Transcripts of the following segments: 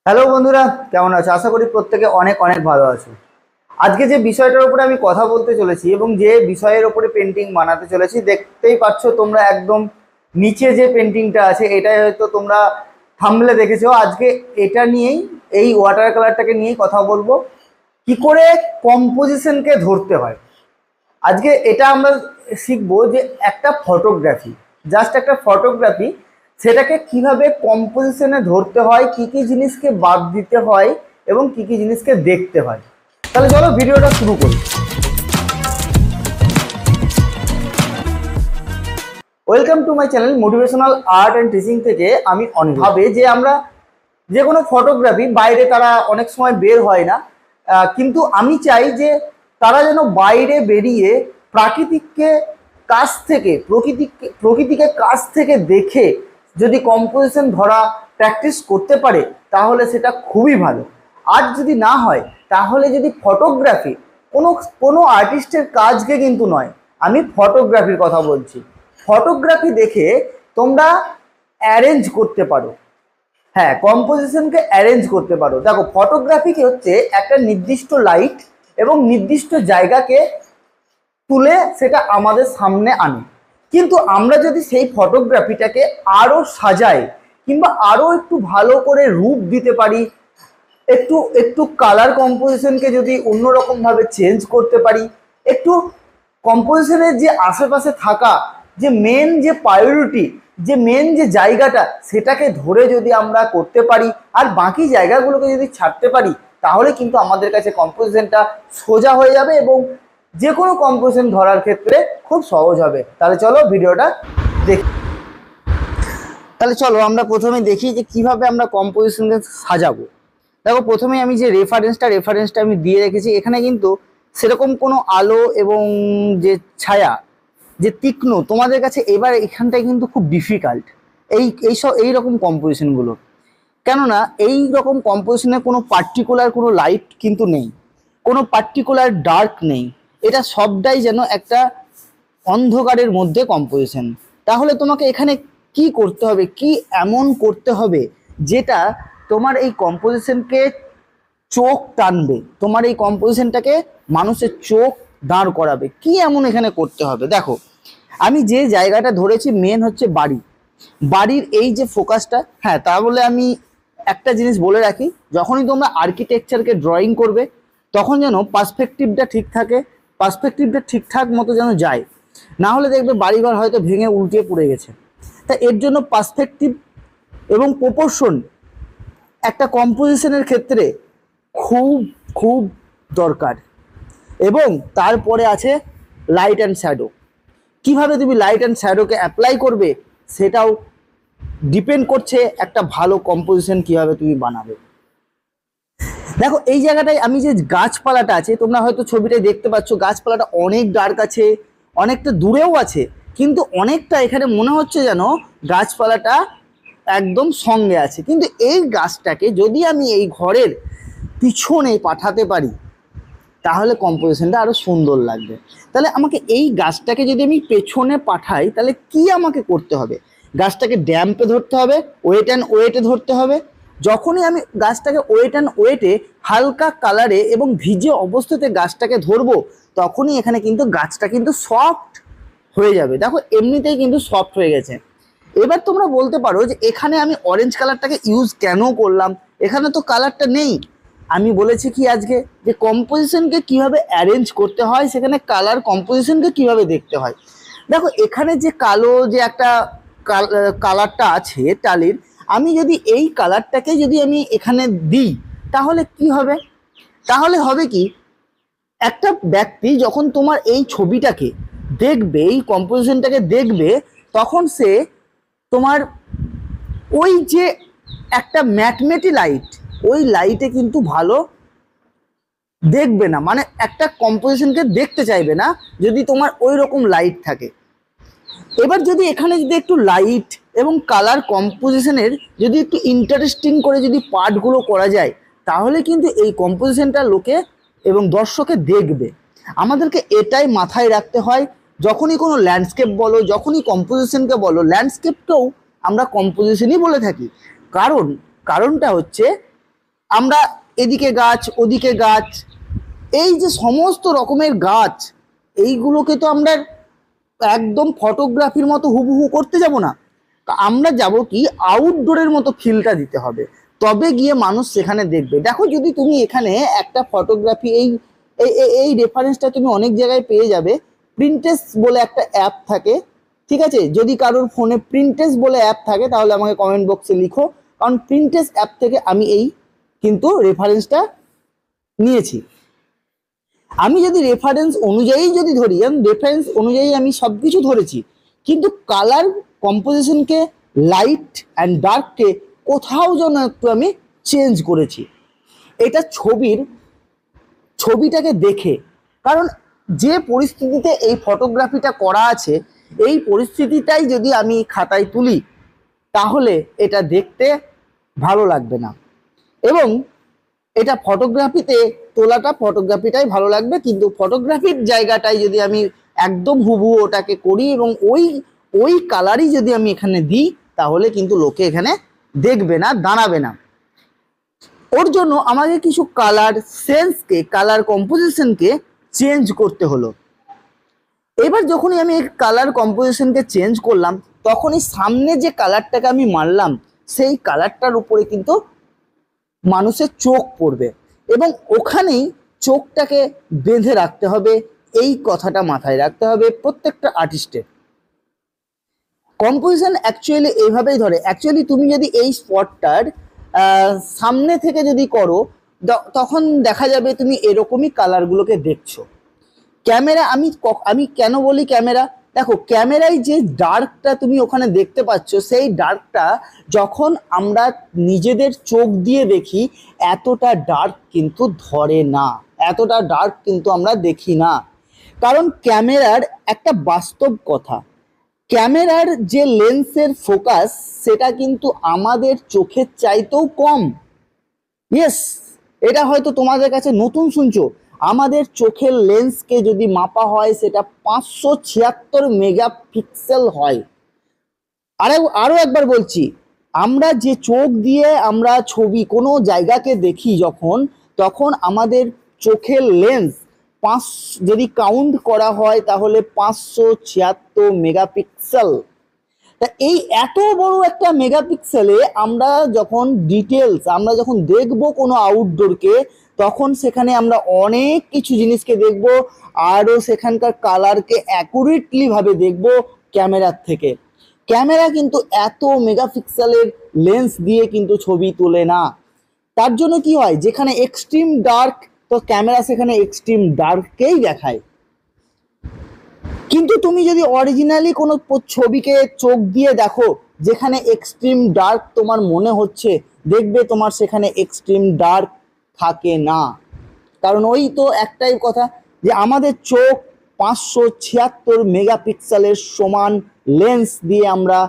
Hello বন্ধুরা, কেমন আছো? আশা করি প্রত্যেকে অনেক অনেক ভালো আছো। আজকে যে বিষয়টার উপরে আমি কথা বলতে চলেছি এবং যে বিষয়ের উপরে পেন্টিং বানাতে চলেছি, দেখতেই পাচ্ছ তোমরা একদম নিচে যে পেন্টিংটা আছে, এটাই হয়তো তোমরা থাম্বনেলে দেখেছো। আজকে এটা নিয়েই, এই ওয়াটার কালারটাকে নিয়েই কথা বলবো, কি করে কম্পোজিশনকে ধরতে হয়। আজকে এটা আমরা শিখবো যে একটা ফটোগ্রাফি, জাস্ট একটা ফটোগ্রাফি, সেটাকে কিভাবে কম্পোজিশনে ধরতে হয়, কি কি জিনিসকে বাদ দিতে হয় এবং কি কি জিনিসকে দেখতে হয়। তাহলে চলো ভিডিওটা শুরু করি। Welcome to my channel motivational art and teaching থেকে আমি অনেক ভাবে যে আমরা যে কোনো ফটোগ্রাফি বাইরে তারা অনেক সময় বের হয় না, কিন্তু আমি চাই যে তারা যেন বাইরে বেরিয়ে প্রাকৃতিককে কাছ থেকে প্রকৃতিকে কাছ থেকে দেখে যদি কম্পোজিশন ধরা প্র্যাকটিস করতে পারে তাহলে সেটা খুবই ভালো। আর যদি না হয় তাহলে যদি ফটোগ্রাফি কোনো কোনো আর্টিস্টের কাজকে কিন্তু নয়, আমি ফটোগ্রাফির কথা বলছি। ফটোগ্রাফি দেখে তোমরা অ্যারেঞ্জ করতে পারো, হ্যাঁ, কম্পোজিশনকে অ্যারেঞ্জ করতে পারো। দেখো, ফটোগ্রাফি কি হচ্ছে, একটা নির্দিষ্ট লাইট এবং নির্দিষ্ট জায়গাকে তুলে সেটা আমাদের সামনে আনে। কিন্তু আমরা যদি সেই ফটোগ্রাফিটাকে আরো সাজাই কিংবা আরো একটু ভালো করে রূপ দিতে পারি, একটু একটু কালার কম্পোজিশনকে যদি অন্যরকম ভাবে চেঞ্জ করতে পারি, একটু কম্পোজিশনের যে আশেপাশে থাকা যে মেন যে প্রায়োরিটি, যে মেন যে জায়গাটা, সেটাকে ধরে যদি আমরা করতে পারি আর বাকি জায়গাগুলোকে যদি ছাড়তে পারি, তাহলে কিন্তু আমাদের কাছে কম্পোজিশনটা সোজা হয়ে যাবে এবং যে কোনো কম্পোজিশন ধরার ক্ষেত্রে খুব সহজ হবে। তাহলে চলো ভিডিওটা দেখি। তাহলে চলো আমরা প্রথমে দেখি যে কিভাবে আমরা কম্পোজিশনকে সাজাবো। দেখো, প্রথমে আমি যে রেফারেন্সটা আমি দিয়ে রেখেছি, এখানে কিন্তু সেরকম কোনো আলো এবং যে ছায়া, যে তীক্ষ্ণ, তোমাদের কাছে এবার এখানটায় কিন্তু খুব ডিফিকাল্ট এইরকম কম্পোজিশনগুলো। কেননা এই রকম কম্পোজিশনে কোনো পার্টিকুলার কোনো লাইট কিন্তু নেই, কোনো পার্টিকুলার ডার্ক নেই, এটা সবটাই যেন একটা অন্ধকারের মধ্যে কম্পোজিশন। তাহলে তোমাকে এখানে কি করতে হবে, কি এমন করতে হবে যেটা তোমার এই কম্পোজিশনকে চোখ টানবে, তোমার এই কম্পোজিশনটাকে মানুষের চোখ দাঁড় করাবে, কি এমন এখানে করতে হবে। দেখো, আমি যে জায়গাটা ধরেছি মেন হচ্ছে বাড়ির এই যে ফোকাসটা। হ্যাঁ, তাহলে আমি একটা জিনিস বলে রাখি, যখনই তোমরা আর্কিটেকচারকে ড্রয়িং করবে তখন যেন পার্সপেক্টিভটা ঠিক থাকে, পার্সপেক্টিভটা ঠিকঠাক মতো যেন যায়, না হলে দেখবে বাড়িঘর হয়তো ভেঙে উল্টে পড়ে গেছে। তা এর জন্য পার্সপেক্টিভ এবং প্রপোর্শন একটা কম্পোজিশনের ক্ষেত্রে খুব খুব দরকার। এবং তারপরে আছে লাইট অ্যান্ড শ্যাডো। কিভাবে তুমি লাইট অ্যান্ড শ্যাডোকে অ্যাপ্লাই করবে সেটাও ডিপেন্ড করছে একটা ভালো কম্পোজিশন কিভাবে তুমি বানাবে। দেখো, এই জায়গাটায় আমি যে গাছপালাটা আছে, তোমরা হয়তো ছবিটায় দেখতে পাচ্ছ গাছপালাটা অনেক ডার্ক আছে, অনেকটা দূরেও আছে, কিন্তু অনেকটা এখানে মনে হচ্ছে যেন গাছপালাটা একদম সঙ্গে আছে। কিন্তু এই গাছটাকে যদি আমি এই ঘরের পিছনে পাঠাতে পারি তাহলে কম্পোজিশনটা আরো সুন্দর লাগবে। তাহলে আমাকে এই গাছটাকে যদি আমি পেছনে পাঠাই তাহলে কি আমাকে করতে হবে, গাছটাকে ড্যাম্পে ধরতে হবে, ওয়েট অ্যান্ড ওয়েটে ধরতে হবে। যখনই আমি গাছটাকে ওয়েট অ্যান্ড ওয়েটে হালকা কালারে এবং ভিজে অবস্থাতে গাছটাকে ধরবো, তখনই এখানে কিন্তু গাছটা কিন্তু সফট হয়ে যাবে। দেখো, এমনিতেই কিন্তু সফট হয়ে গেছে। এবার তোমরা বলতে পারো যে এখানে আমি অরেঞ্জ কালারটাকে ইউজ কেন করলাম, এখানে তো কালারটা নেই। আমি বলেছি কি আজকে, যে কম্পোজিশনকে কিভাবে অ্যারেঞ্জ করতে হয়, সেখানে কালার কম্পোজিশনকে কিভাবে দেখতে হয়। দেখো, এখানে যে কালো যে একটা কালারটা আছে টালির, আমি যদি এই কালারটাকে যদি আমি এখানে দিই তাহলে কি হবে, তাহলে হবে কি, একটা ব্যক্তি যখন তোমার এই ছবিটাকে দেখবে, এই কম্পোজিশনটাকে দেখবে, তখন সে তোমার ওই যে একটা ম্যাটমেটি লাইট, ওই লাইটে কিন্তু ভালো দেখবে না, মানে একটা কম্পোজিশনকে দেখতে চাইবে না যদি তোমার ওই রকম লাইট থাকে। এবার যদি এখানে যদি একটু লাইট এবং কালার কম্পোজিশনের যদি একটু ইন্টারেস্টিং করে যদি পার্টগুলো করা যায়, তাহলে কিন্তু এই কম্পোজিশনটা লোকে এবং দর্শকে দেখবে। আমাদেরকে এটাই মাথায় রাখতে হয়, যখনই কোনো ল্যান্ডস্কেপ বলো, যখনই কম্পোজিশনকে বলো, ল্যান্ডস্কেপকেও আমরা কম্পোজিশনই বলে থাকি। কারণটা হচ্ছে আমরা এদিকে গাছ ওদিকে গাছ, এই যে সমস্ত রকমের গাছ, এইগুলোকে তো আমরা একদম ফটোগ্রাফির মতো হুবহু করতে যাব না। আমরা যাব কি আউটডোরের মতো ফিলটা দিতে হবে, তবে গিয়ে মানুষ সেখানে দেখবে। দেখো যদি তুমি এখানে একটা ফটোগ্রাফি এই এই রেফারেন্সটা তুমি অনেক জায়গায় পেয়ে যাবে। প্রিন্টেস বলে একটা অ্যাপ থাকে, ঠিক আছে? যদি কারোর ফোনে প্রিন্টেস বলে অ্যাপ থাকে তাহলে আমাকে কমেন্ট বক্সে লিখো, কারণ প্রিন্টেস অ্যাপ থেকে আমি এই কিন্তু রেফারেন্সটা নিয়েছি। আমি যদি রেফারেন্স অনুযায়ী যদি ধরি, রেফারেন্স অনুযায়ী আমি সব কিছু ধরেছি, কিন্তু কালার কম্পোজিশনকে, লাইট অ্যান্ড ডার্ককে কোথাও যেন একটু আমি চেঞ্জ করেছি, এটা ছবিটাকে দেখে। কারণ যে পরিস্থিতিতে এই ফটোগ্রাফিটা করা আছে, এই পরিস্থিতিটাই যদি আমি খাতায় তুলি তাহলে এটা দেখতে ভালো লাগবে না, এবং এটা ফটোগ্রাফিটাই ভালো লাগবে, কিন্তু ফটোগ্রাফির জায়গাটাই যদি আমি একদম হুবহু ওটাকে করি এবং ওই কালারই যদি আমি এখানে দিই তাহলে কিন্তু লোকে এখানে দেখবে না, দাঁড়াবে না। ওর জন্য আমাকে কিছু কালার কম্পোজিশনকে চেঞ্জ করতে হলো। এবার যখনই আমি কালার কম্পোজিশনকে চেঞ্জ করলাম, তখনই সামনে যে কালারটাকে আমি মারলাম সেই কালারটার উপরে কিন্তু মানুষের চোখ পড়বে, এবং ওখানেই চোখটাকে বেঁধে রাখতে হবে। এই কথাটা মাথায় রাখতে হবে প্রত্যেকটা আর্টিস্টের। কম্পোজিশন অ্যাকচুয়ালি এইভাবেই ধরে। অ্যাকচুয়ালি তুমি যদি এই স্পটটার সামনে থেকে যদি করো, তখন দেখা যাবে তুমি এরকমই কালারগুলোকে দেখছো। ক্যামেরা, আমি কেন বলি ক্যামেরা, দেখো ক্যামেরায় যে ডার্কটা তুমি ওখানে দেখতে পাচ্ছ, সেই ডার্কটা যখন আমরা নিজেদের চোখ দিয়ে দেখি এতটা ডার্ক কিন্তু ধরে না, এতটা ডার্ক কিন্তু আমরা দেখি না। কারণ ক্যামেরার একটা বাস্তব কথা, ক্যামেরার যে লেন্সের ফোকাস সেটা কিন্তু আমাদের চোখের চাইতেও কম। ইয়েস, এটা হয়তো তোমাদের কাছে নতুন শুনছো। আমাদের চোখের লেন্সকে যদি মাপা হয় সেটা 576 মেগাপিক্সেল হয়। আরো একবার বলছি, আমরা যে চোখ দিয়ে আমরা ছবি কোনো জায়গাকে দেখি তখন আমাদের চোখের লেন্স যদি কাউন্ট করা হয় তাহলে 576 মেগাপিক্সেল। তা এই এত বড় একটা মেগাপিক্সেলে আমরা যখন দেখব কোনো আউটডোরকে, তখন সেখানে আমরা অনেক কিছু জিনিসকে দেখব, আরও সেখানকার কালারকে অ্যাকুরেটলি ভাবে দেখব ক্যামেরার থেকে। ক্যামেরা কিন্তু এত মেগাপিক্সেলের লেন্স দিয়ে কিন্তু ছবি তোলে না। তার জন্য কি হয়, যেখানে এক্সট্রিম ডার্ক, তো ক্যামেরা সেখানে এক্সট্রিম ডার্ককেই দেখায়। কিন্তু তুমি যদি অরিজিনালি কোনো ছবিকে চোখ দিয়ে দেখো যেখানে এক্সট্রিম ডার্ক তোমার মনে হচ্ছে, দেখবে তোমার সেখানে এক্সট্রিম ডার্ক থাকে না। কারণ ওই তো একটাই কথা যে আমাদের চোখ 576 মেগাপিক্সেলের সমান লেন্স দিয়ে আমরা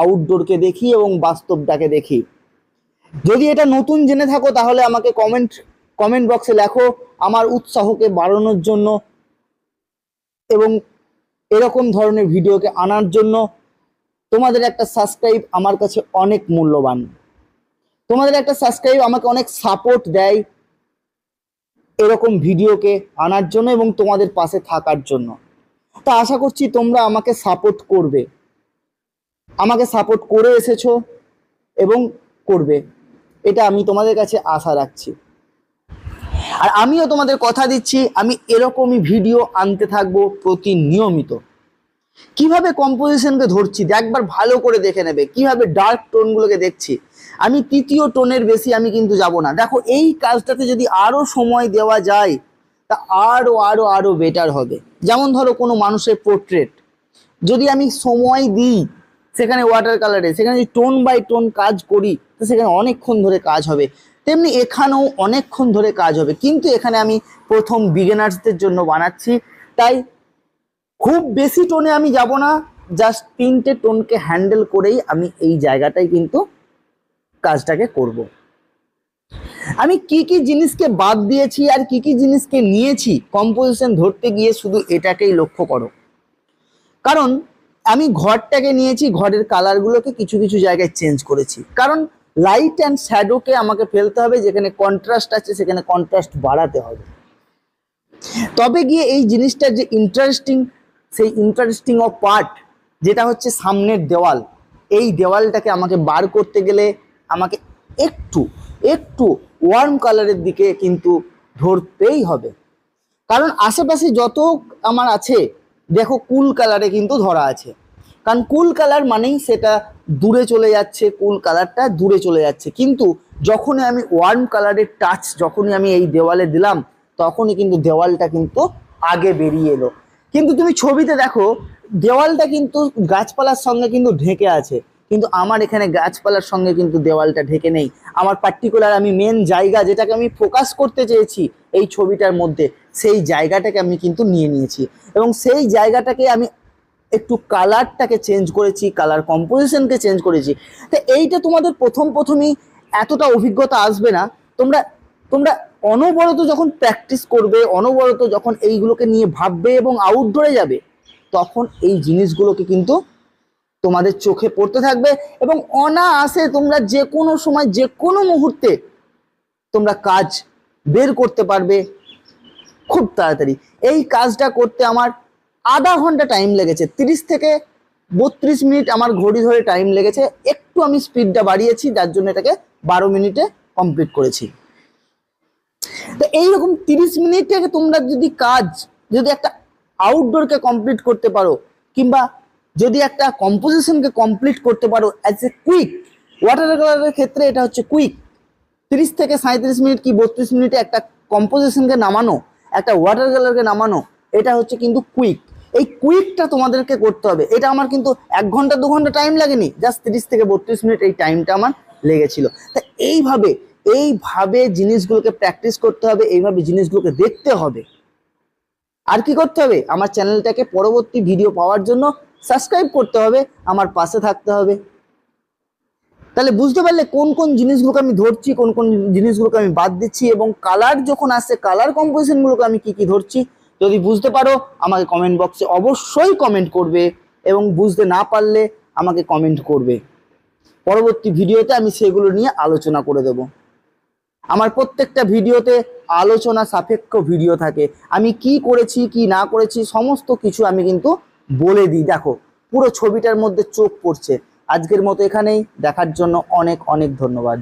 আউটডোরকে দেখি এবং বাস্তবটাকে দেখি। যদি এটা নতুন জেনে থাকো তাহলে আমাকে কমেন্ট বক্সে লেখো, আমার উৎসাহকে বাড়ানোর জন্য এবং এরকম ধরনের ভিডিওকে আনার জন্য। তোমাদের একটা সাবস্ক্রাইব আমার কাছে অনেক মূল্যবান, তোমাদের একটা সাবস্ক্রাইব আমাকে অনেক সাপোর্ট দেয় এরকম ভিডিওকে আনার জন্য এবং তোমাদের পাশে থাকার জন্য। তা আশা করছি তোমরা আমাকে সাপোর্ট করবে, আমাকে সাপোর্ট করে এসেছো এবং করবে, এটা আমি তোমাদের কাছে আশা রাখছি। আর আমিও তোমাদের কথা দিচ্ছি আমি এরকমই ভিডিও আনতে থাকবো প্রতিনিয়মিত। কিভাবে কম্পোজিশনকে ধরছি একবার ভালো করে দেখে নেবে, কিভাবে ডার্ক টোনগুলোকে দেখছি। আমি তৃতীয় টোনের বেশি আমি কিন্তু যাব না। দেখো এই কাজটাতে যদি আরো সময় দেওয়া যায় তা আরো আরো আরো বেটার হবে। যেমন ধরো কোনো মানুষের পোর্ট্রেট যদি আমি সময় দিই সেখানে ওয়াটার কালারে, সেখানে যদি টোন বাই টোন কাজ করি তো সেখানে অনেকক্ষণ ধরে কাজ হবে। তেমনি এখানেও অনেকক্ষণ ধরে কাজ হবে, কিন্তু এখানে আমি প্রথম বিগিনার্সদের জন্য বানাচ্ছি, তাই খুব বেশি টোনে আমি যাব না, জাস্ট 3টে টোনকে হ্যান্ডেল করেই আমি এই জায়গাটায় কিন্তু কাজটাকে করব। আমি কি কি জিনিসকে বাদ দিয়েছি আর কি কি জিনিসকে নিয়েছি কম্পোজিশন ধরতে গিয়ে, শুধু এটাকেই লক্ষ্য করো। কারণ আমি ঘরটাকে নিয়েছি, ঘরের কালারগুলোকে কিছু কিছু জায়গায় চেঞ্জ করেছি, কারণ লাইট অ্যান্ড শ্যাডোকে আমাকে ফেলতে হবে, যেখানে কন্ট্রাস্ট আছে সেখানে কন্ট্রাস্ট বাড়াতে হবে, তবে গিয়ে এই জিনিসটার যে ইন্টারেস্টিং, সেই ইন্টারেস্টিং অফ পার্ট যেটা হচ্ছে সামনের দেওয়াল, এই দেওয়ালটাকে আমাকে বার করতে গেলে আমাকে একটু একটু ওয়ার্ম কালারের দিকে কিন্তু ধরতেই হবে। কারণ আশেপাশে যত আমার আছে দেখো কুল কালারে কিন্তু ধরা আছে, কারণ কুল কালার মানেই সেটা দূরে চলে যাচ্ছে, কুল কালারটা দূরে চলে যাচ্ছে। কিন্তু যখনই আমি ওয়ার্ম কালারের টাচ যখনই আমি এই দেওয়ালে দিলাম, তখনই কিন্তু দেওয়ালটা কিন্তু আগে বেরিয়ে এলো। কিন্তু তুমি ছবিতে দেখো দেওয়ালটা কিন্তু গাছপালার সঙ্গে কিন্তু ঢেকে আছে, কিন্তু আমার এখানে গাছপালার সঙ্গে কিন্তু দেওয়ালটা ঢেকে নেই। আমার পার্টিকুলার আমি মেন জায়গা যেটাকে আমি ফোকাস করতে চেয়েছি এই ছবিটার মধ্যে, সেই জায়গাটাকে আমি কিন্তু নিয়ে নিয়েছি, এবং সেই জায়গাটাকে আমি একটু কালারটাকে চেঞ্জ করেছি, কালার কম্পোজিশনকে চেঞ্জ করেছি। তো এইটা তোমাদের প্রথমই এতটা অভিজ্ঞতা আসবে না। তোমরা তোমরা অনবরত যখন প্র্যাকটিস করবে, অনবরত যখন এইগুলোকে নিয়ে ভাববে এবং আউটডোরে যাবে, তখন এই জিনিসগুলোকে কিন্তু তোমাদের চোখে পড়তে থাকবে, এবং অনায়াসে তোমরা যে কোনো সময় যে কোনো মুহূর্তে তোমরা কাজ বের করতে পারবে খুব তাড়াতাড়ি। এই কাজটা করতে আমার আধা ঘন্টা টাইম লেগেছে, 30 থেকে 32 মিনিট আমার ঘড়ি ধরে টাইম লেগেছে। একটু আমি স্পিডটা বাড়িয়েছি, যার জন্য এটাকে 12 মিনিটে কমপ্লিট করেছি। তো এইরকম 30 মিনিট থেকে তোমরা যদি একটা আউটডোরকে কমপ্লিট করতে পারো, কিংবা যদি একটা কম্পোজিশনকে কমপ্লিট করতে পারো অ্যাজ এ কুইক, ওয়াটার কালারের ক্ষেত্রে এটা হচ্ছে কুইক। 30 থেকে 37 মিনিট কি 32 মিনিটে একটা কম্পোজিশনকে নামানো, একটা ওয়াটার কালারকে নামানো, এটা হচ্ছে কিন্তু কুইক। এই কুইকটা তোমাদেরকে করতে হবে। এটা আমার কিন্তু 1 ঘন্টা 2 ঘন্টা টাইম লাগেনি, জাস্ট 30 থেকে 32 মিনিট এই টাইমটা আমার লেগেছিল। তা এইভাবে জিনিসগুলোকে প্র্যাকটিস করতে হবে, এইভাবে জিনিসগুলোকে দেখতে হবে। আর কি করতে হবে? আমার চ্যানেলটাকে পরবর্তী ভিডিও পাওয়ার জন্য সাবস্ক্রাইব করতে হবে, আমার পাশে থাকতে হবে। তাহলে বুঝতে পারলে কোন কোন জিনিসগুলোকে আমি ধরছি, কোন কোন জিনিসগুলোকে আমি বাদ দিচ্ছি, এবং কালার যখন আসে কালার কম্পোজিশনগুলোকে আমি কি কি ধরছি। যদি বুঝতে পারো আমাকে কমেন্ট বক্সে অবশ্যই কমেন্ট করবে, এবং বুঝতে না পারলে আমাকে কমেন্ট করবে। পরবর্তী ভিডিওতে আমি সেগুলো নিয়ে আলোচনা করে দেব। আমার প্রত্যেকটা ভিডিওতে আলোচনা সাপেক্ষ ভিডিও থাকে, আমি কি করেছি কি না করেছি সমস্ত কিছু আমি কিন্তু বলে দিই। দেখো পুরো ছবিটার মধ্যে চোখ পড়ছে। আজকের মতো এখানেই, দেখার জন্য অনেক অনেক ধন্যবাদ।